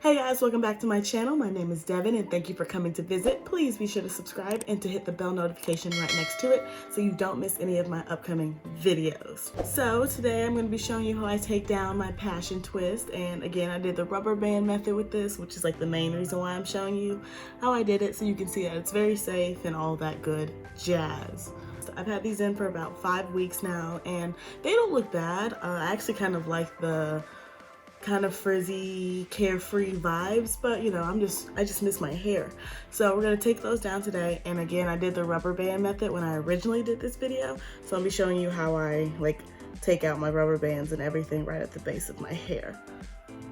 Hey guys, welcome back to my channel. My name is Devin and thank you for coming to visit. Please be sure to subscribe and to hit the bell notification right next to it so you don't miss any of my upcoming videos. So today I'm going to be showing you how I take down my passion twist, and again I did the rubber band method with this, which is like the main reason why I'm showing you how I did it, so you can see that it's very safe and all that good jazz. I've had these in for about 5 weeks now and they don't look bad. I actually kind of like the kind of frizzy, carefree vibes, but you know, I just miss my hair. So we're gonna take those down today. And again, I did the rubber band method when I originally did this video. So I'll be showing you how I like take out my rubber bands and everything right at the base of my hair.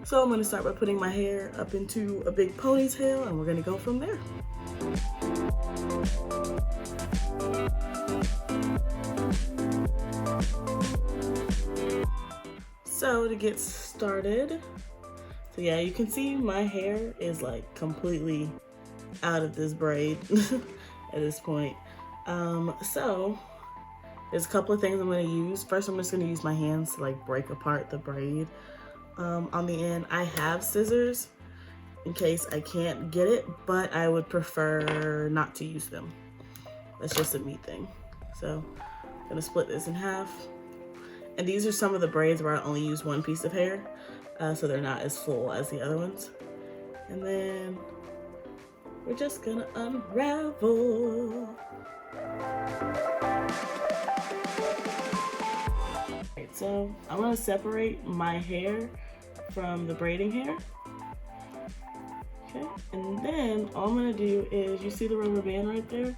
So I'm gonna start by putting my hair up into a big ponytail and we're gonna go from there. So to get started, so yeah, you can see my hair is like completely out of this braid at this point. So there's a couple of things I'm going to use. First, I'm just going to use my hands to like break apart the braid. On the end, I have scissors in case I can't get it, but I would prefer not to use them. That's just a me thing. So I'm going to split this in half. And these are some of the braids where I only use one piece of hair, so they're not as full as the other ones. And then we're just gonna unravel. Alright, so I'm gonna separate my hair from the braiding hair. Okay, and then all I'm gonna do is, you see the rubber band right there?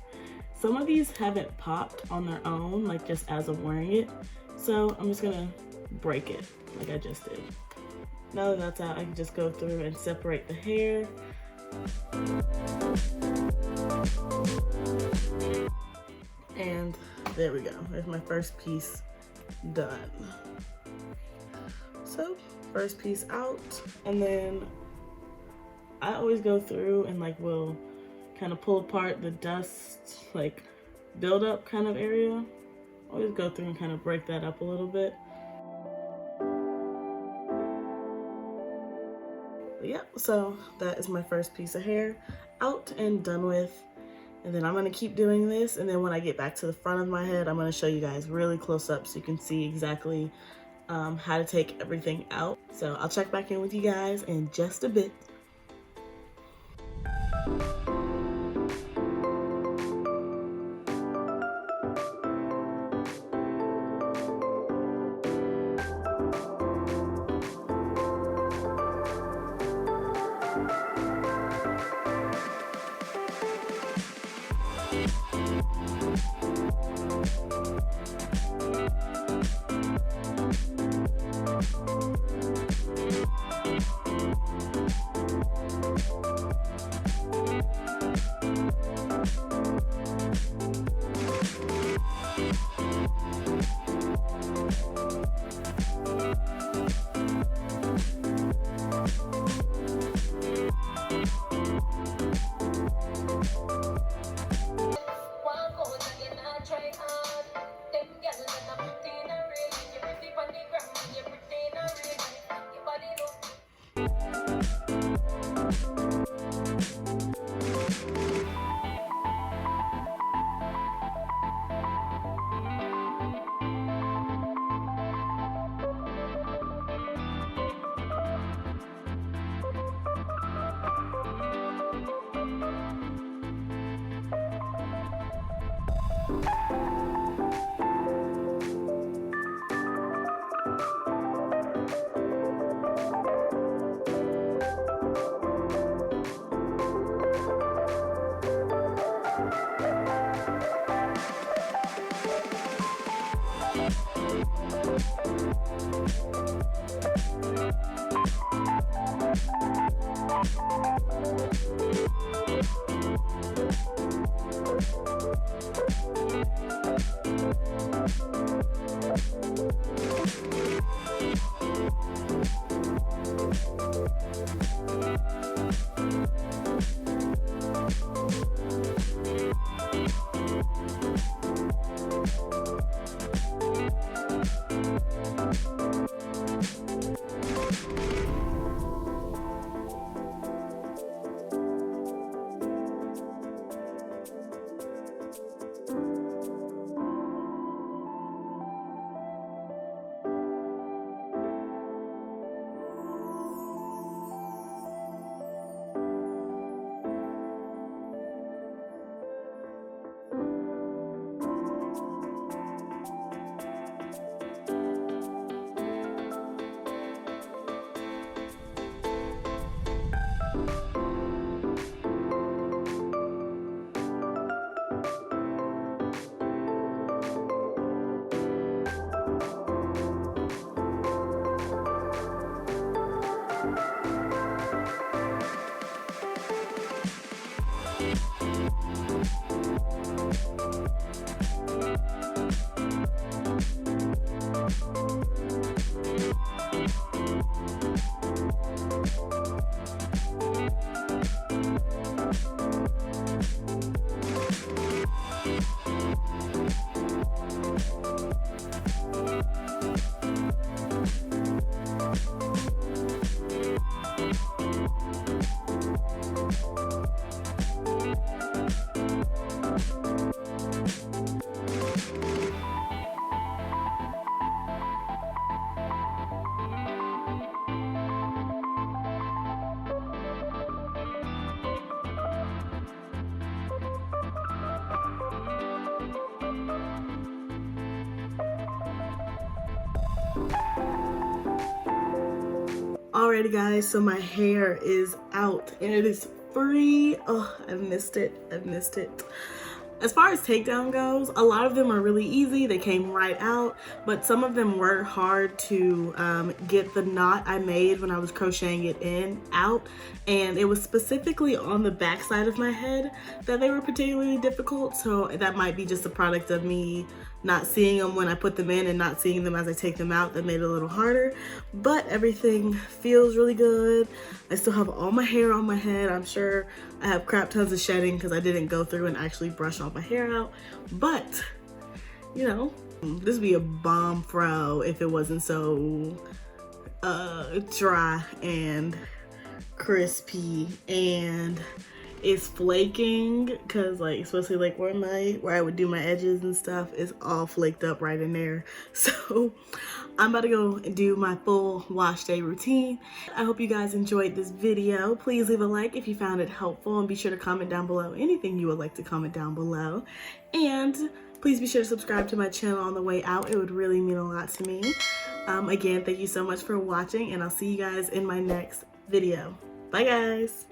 Some of these haven't popped on their own, like just as I'm wearing it. So I'm just gonna break it like I just did. Now that that's out, I can just go through and separate the hair. And there we go, there's my first piece done. So first piece out, and then I always go through and like will kind of pull apart the dust, like buildup kind of area. Always go through and kind of break that up a little bit. But yeah, so that is my first piece of hair out and done with. And then I'm going to keep doing this, and then when I get back to the front of my head, I'm going to show you guys really close up so you can see exactly how to take everything out. So I'll check back in with you guys in just a bit. Alrighty guys, so my hair is out and it is free. Oh, I've missed it. As far as takedown goes, a lot of them are really easy. They came right out, but some of them were hard to get the knot I made when I was crocheting it out. And it was specifically on the back side of my head that they were particularly difficult. So that might be just a product of me not seeing them when I put them in and not seeing them as I take them out. That made it a little harder, but everything feels really good. I still have all my hair on my head. I'm sure I have crap tons of shedding because I didn't go through and actually brush all my hair out, but you know, this would be a bomb fro if it wasn't so dry and crispy and it's flaking, because like especially like where I would do my edges and stuff is all flaked up right in there. So I'm about to go and do my full wash day routine. I hope you guys enjoyed this video. Please leave a like if you found it helpful, and be sure to comment down below anything you would like to comment down below. And please be sure to subscribe to my channel on the way out. It would really mean a lot to me. Again, thank you so much for watching, and I'll see you guys in my next video. Bye guys.